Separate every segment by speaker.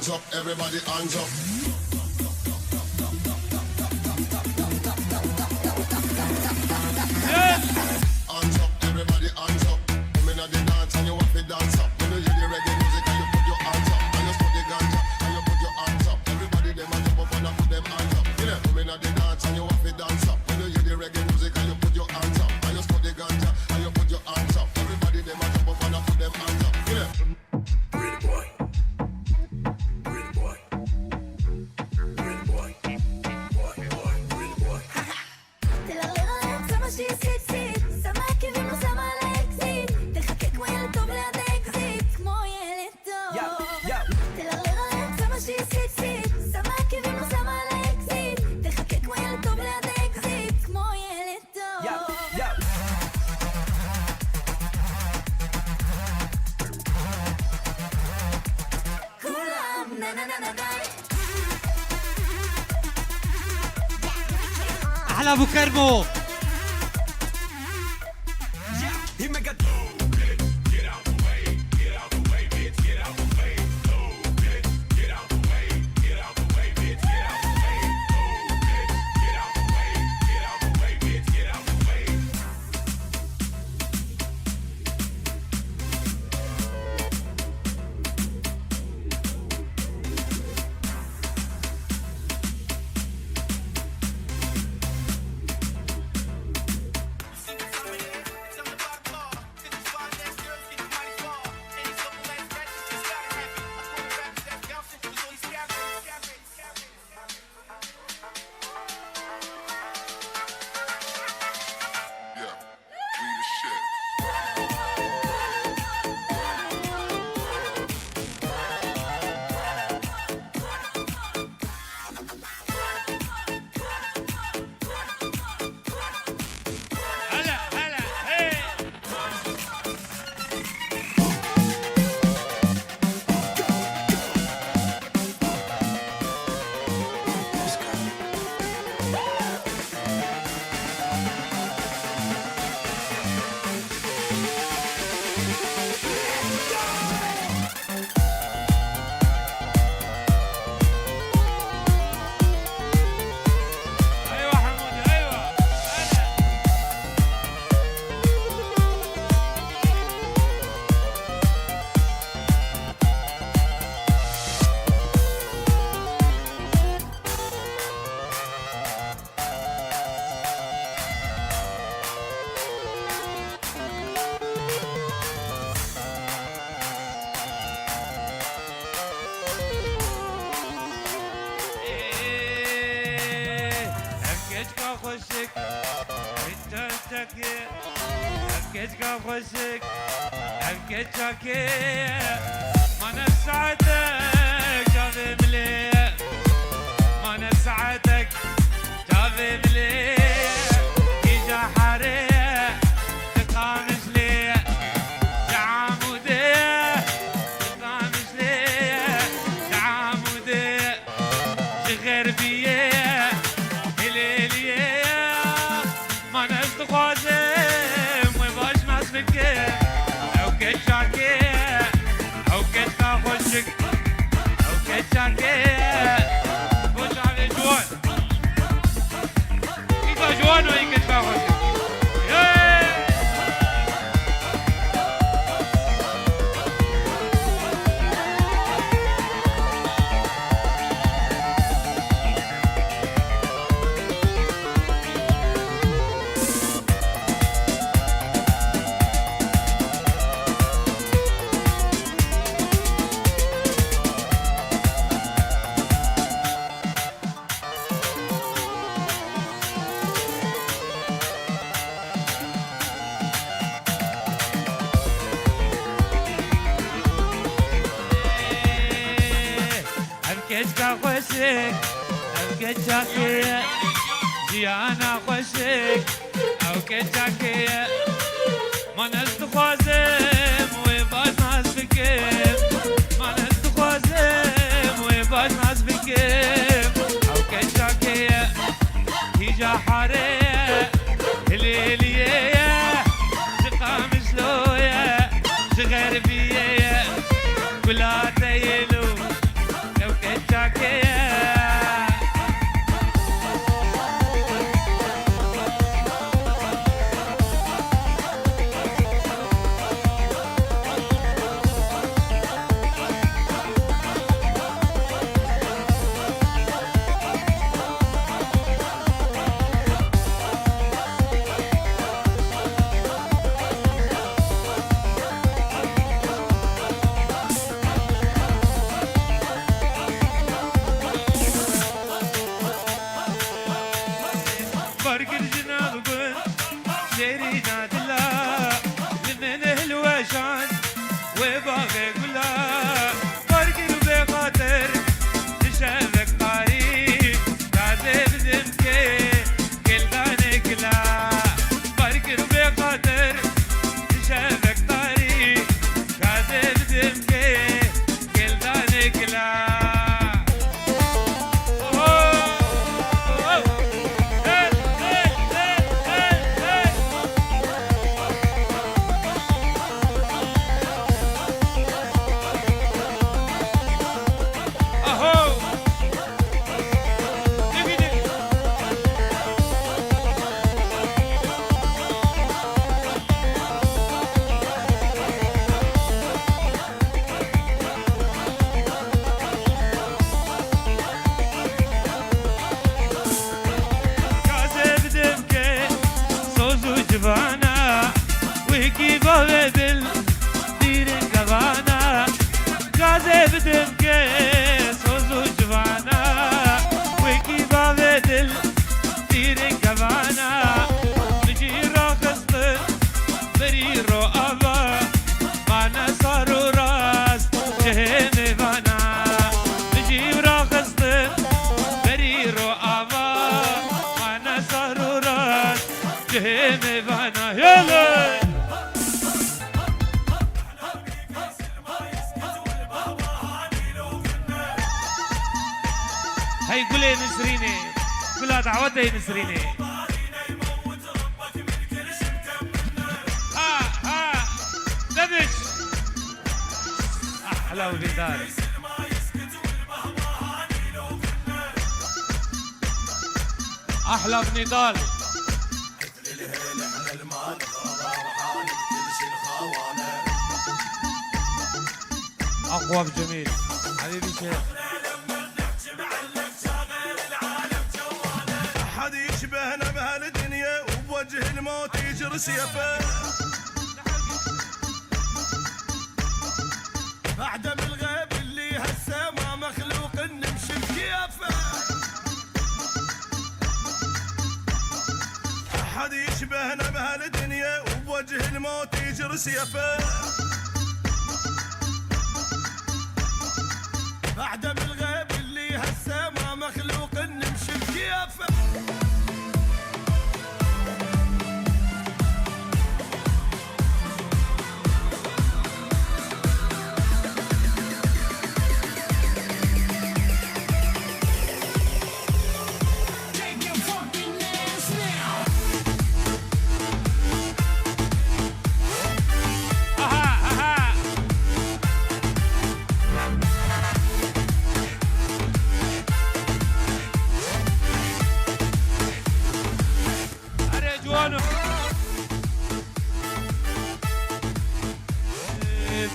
Speaker 1: hands up, everybody hands up.
Speaker 2: Yes.
Speaker 1: Hands up, everybody hands up. Come in at the dance and you want to dance up. When you hear the reggae music and you put your hands up. And you put the ganja and you put your hands up. Everybody them a jump up and put them hands up. You know, come in at the dance and you want to dance up. When you hear the reggae music and you put your hands up. And you put the ganja and you put your hands up. Everybody them a jump up and put them hands up. You know.
Speaker 3: Pretty boy. Pretty boy. Pretty boy. Boy, boy, pretty boy.
Speaker 4: תל הלב, שמה שהיא סיט שמה כיוונו, שמה לאקזיט תחכה כמו ילד טוב ליד האקזיט כמו ילד טוב תל הלב, שמה שהיא סיט שמה כיוונו, שמה לאקזיט תחכה כמו ילד טוב ליד האקזיט כמו ילד טוב כולם נה נה נה נה די
Speaker 2: احلى ابو كرمو.
Speaker 1: Yeah, we the shit.
Speaker 2: هلا هلا هي. ايوه حمود ايوه هلا. أبكيتك أخشك أنت أنتك أبكيتك أخشك أبكيتك ما نسعتك جاذب لي ما نسعتك جاذب لي إجا حريق تقامش لي تعامدي تقامش لي تعامدي غير بيه هليليه ما نستخوزم ويباش ناسبك او كتشاكي او كتخوشك او كتشاكي خش على جوان ايكا جوان وإيكا تخوشك أبكيتك خوشك أبكيتك جيانا خوشك أبكيتك ما نستخوزم ويباش ناس بكيم ما نستخوزم ويباش ناس بكيم أبكيتك هيجا حريق الليلية تقام شلوية تغير بيه ولا تيلو هي قولي نسريني قولها دعوتي نسريني ها دبش احلى ولدار احلى بنضال اقوى بجميل حبيبي شيخ
Speaker 5: حد يشبهنا بهالدنيا وبوجه الموت يجر سيفه اعدم الغيب اللي هسه ما مخلوق نمشي بكيفه حد يشبهنا بهالدنيا وبوجه الموت يجر سيفه اعدم الغيب اللي هسه ما مخلوق نمشي بكيفه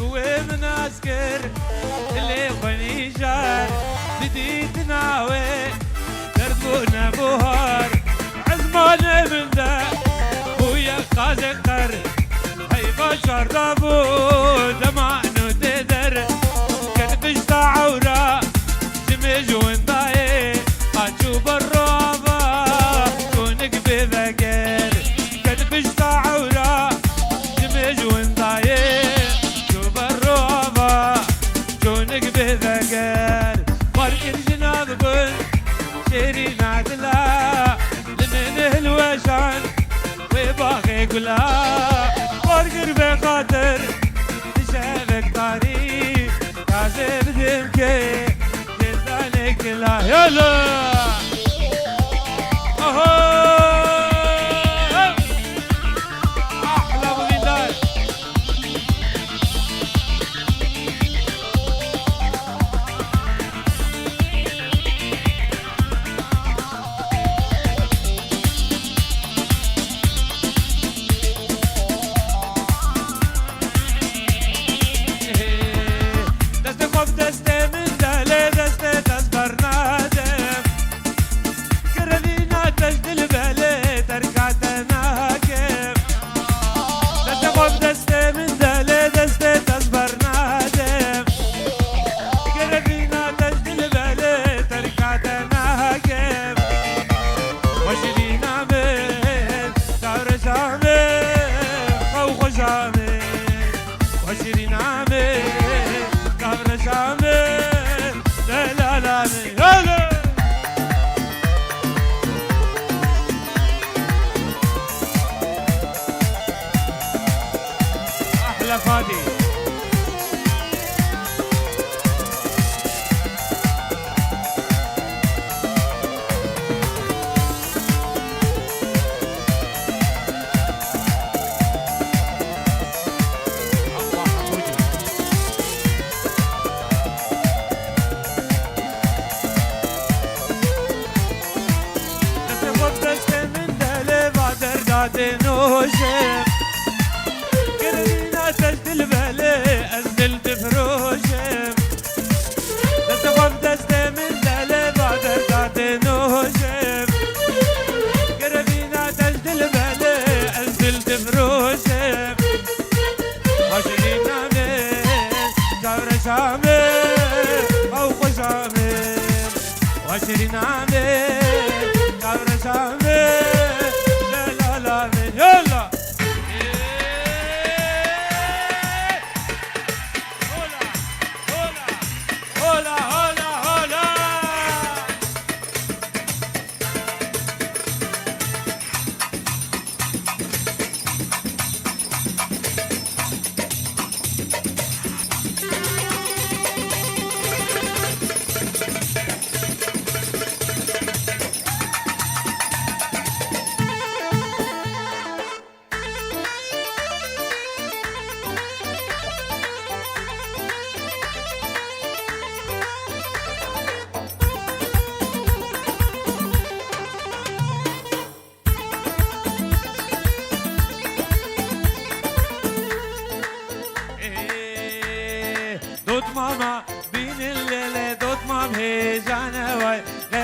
Speaker 2: ومن أذكر اللي خوني جار بديت ناوي دربونا بوهار عزمونا من ذا ويا قازقر هي بشر دابو دمعنو تدر كتبش عورا جمج وانضاي قاتشو بالرابا كونك بذكر كتبش عورا جمج وانضاي بذكر فرق الجناب بن شيرين عدلا لمن الوشان وباقي كلا فرق بخاطر تشابك طريق كاسر دمكي جزالك لا يلا احلى بغداد فادي نوشم كرينا تجدل بالي أزدل بفروشم تتقف دست من دالي بعد ارتعت نوشم كرينا تجدل بالي أزدل بفروشم عشرين عامل شهر شامل فوق شامل وعشرين عامل شهر شامل يلا هولا هولا هولا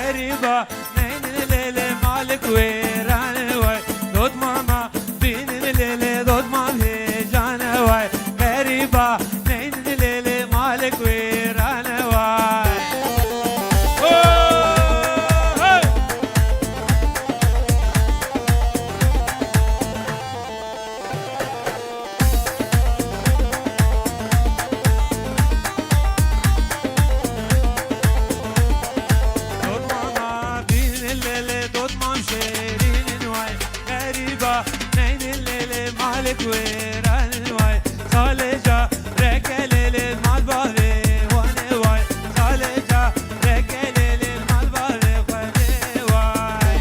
Speaker 2: غريبة نين الليل مالك ويران واي دود ماما بين الليل دود مام هجان واي غريبة نين الليل مالك ويران واي ويران واي خالجة ركل المال باهي وانا واي خالجة ركل المال باهي وانا واي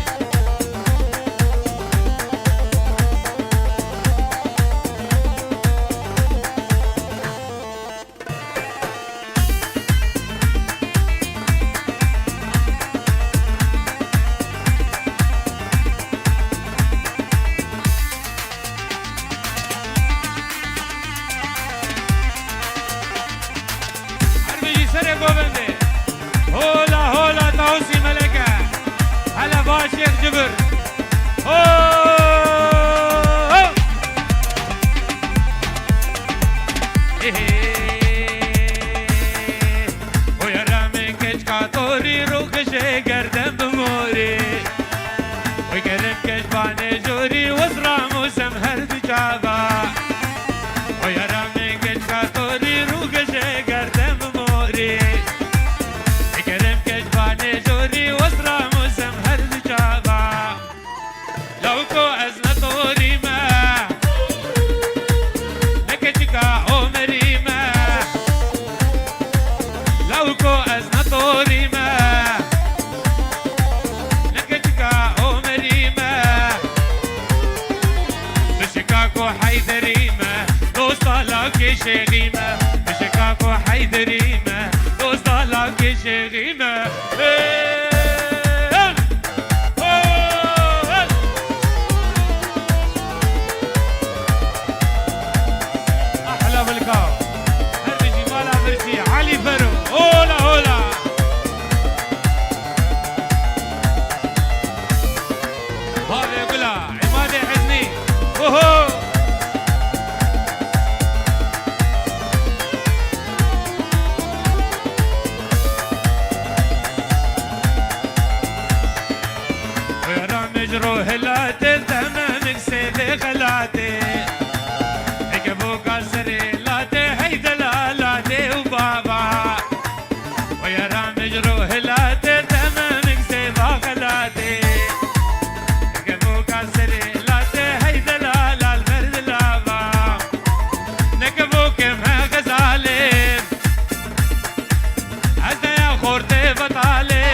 Speaker 2: سر گوبنده هولا هولا تاوسی ملکه هلا با شیخ جبر و یا رامن کچ کاتوری رو کشه گردن بموری و گرم کش بانه جوری وزرامو سم هر بجابا و یا رامن کچ کاتوری رو کشه گردن بموری گرم کش بانه جوری وزرامو سم هر بجابا لو کو از نطوری ما نکچکا عمری ما لو کو از نطوری ما نکچکا عمری ما بشکاکو حیدری ما دوستا لاکی شغیمه بشکاکو حیدری ما دوستا لاکی شغیمه احلى بالكاو هربجي مالا برجي علي فرو هولا هولا بابي يقولها عمادي حزني اوهو روح لا تلتممك سيدي غلاتي اجابو قصري لاتي هيد لالاتي وبابا ويا رامج روح لا تلتممك سيدي غلاتي اجابو قصري لاتي هيد لالا البرد لابا نكبو كمها غزالي عزنا يا خورتي بطالي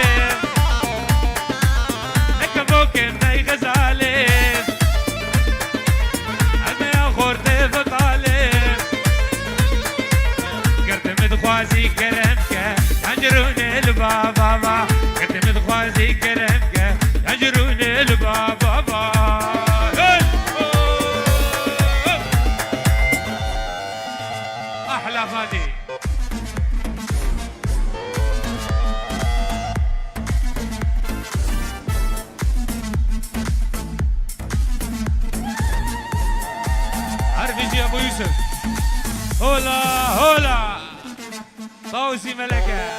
Speaker 2: خوازی کرم که انجرون البابا کتمت خوازی کرم که انجرون البابا احلى فادي عرفي يا ابو يوسف هولا هولا طاوسي ملكة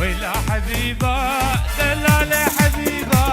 Speaker 2: ويلا حبيبة دلالة حبيبة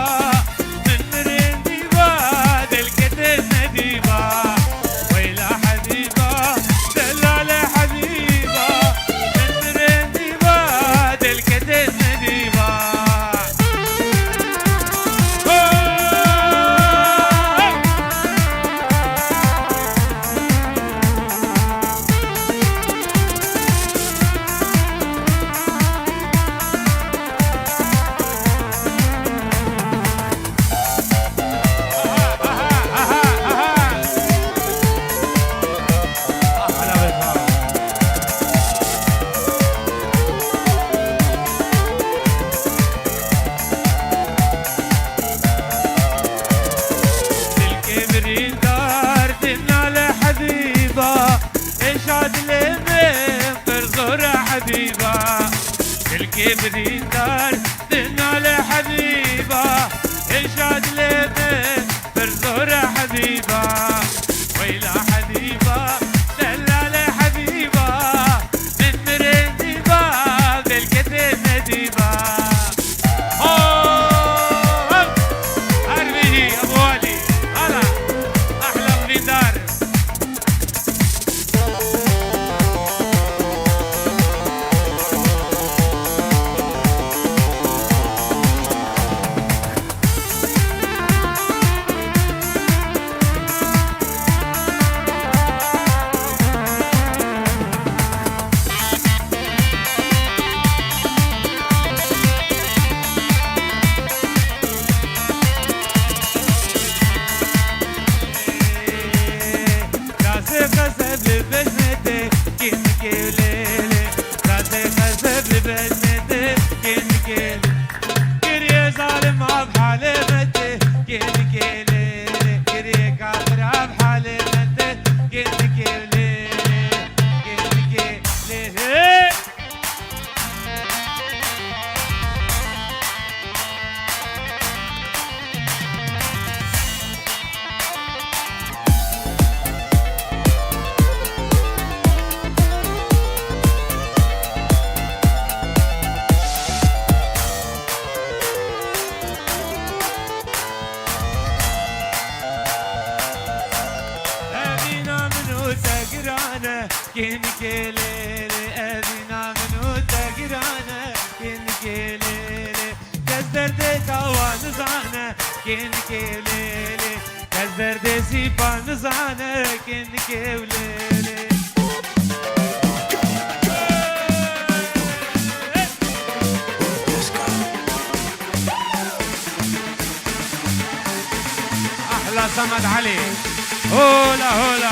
Speaker 2: كبرين دار دنا لحبيبة إشاد لمن برزور حبيبة ويلا حبيبة دلا لحبيبة من مرندبة بالكتب نديبة أرمي أبو علي هلا أحلى من دار أحلى صمد علي هولا هولا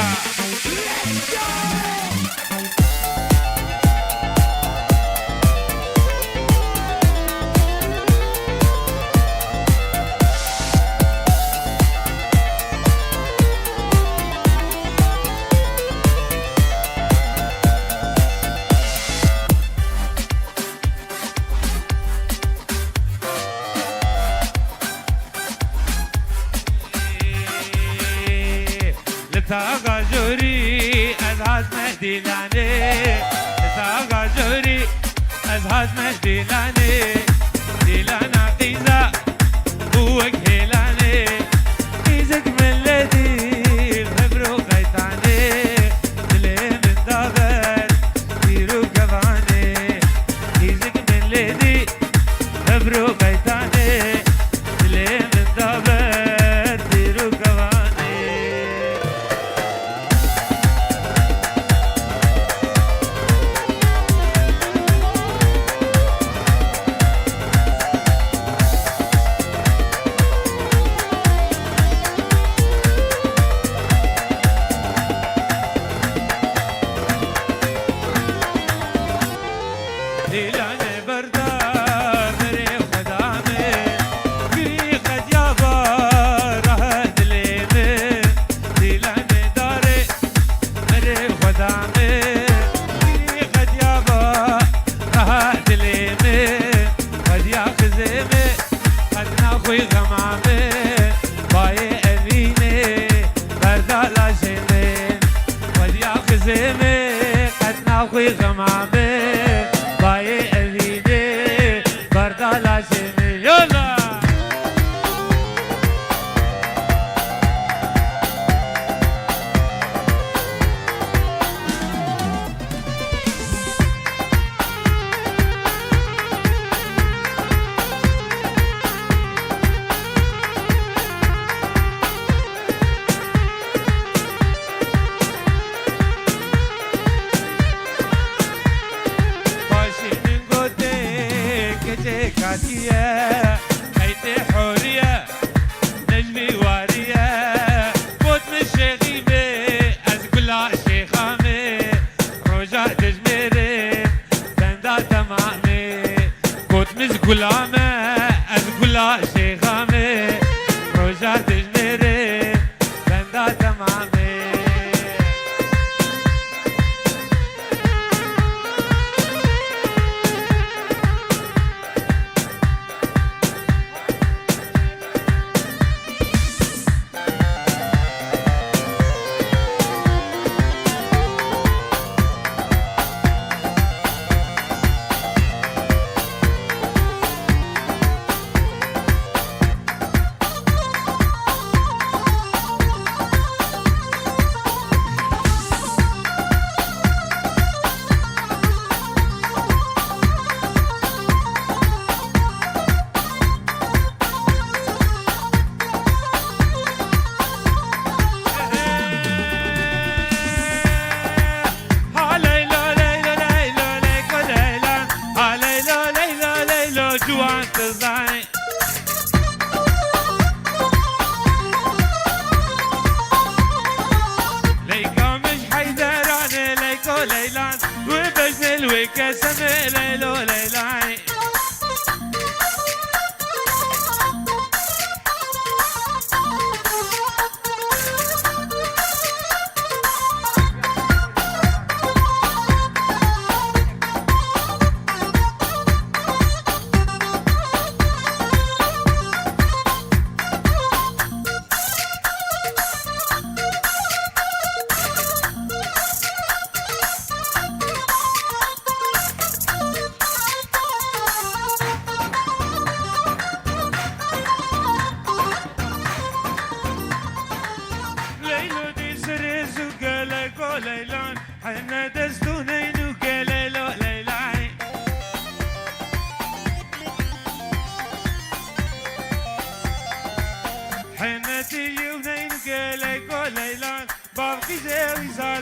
Speaker 2: لتاقا جوري أزهاز مهدي لاني لتاقا جوري أزهاز مهدي لاني ديلانا قيزة ووجهي لاني قيزك من لدي مبروك غيتاني دلي من دابر ديرو كفاني قيزك من لدي مبروك غيتاني دلي من دابر ديرو كفاني ديلاني بردار مري خدامي في قد يابا رهد ليمي ديلاني داري مري خدامي في قد يابا رهد ليمي قد ياخذيمي قد ناخوي غمامي باي أميني بردار لا شيمين قد ياخذيمي قد ناخوي غمامي باي أميني بردار لا شيمين يلا باشي من قدك كاتية خيتي حورية نجمي وارية فوت من الشغيبة أزقلها شيخامي رجع تجميري بندا تمامي فوت من زقلامة أزقلها شيخامي رجع تجميري بندا تمامي ليلان حنا دستونين وكليلو ليلاي حنا تيونين وكليلو ليلان بابكي زاوي زاي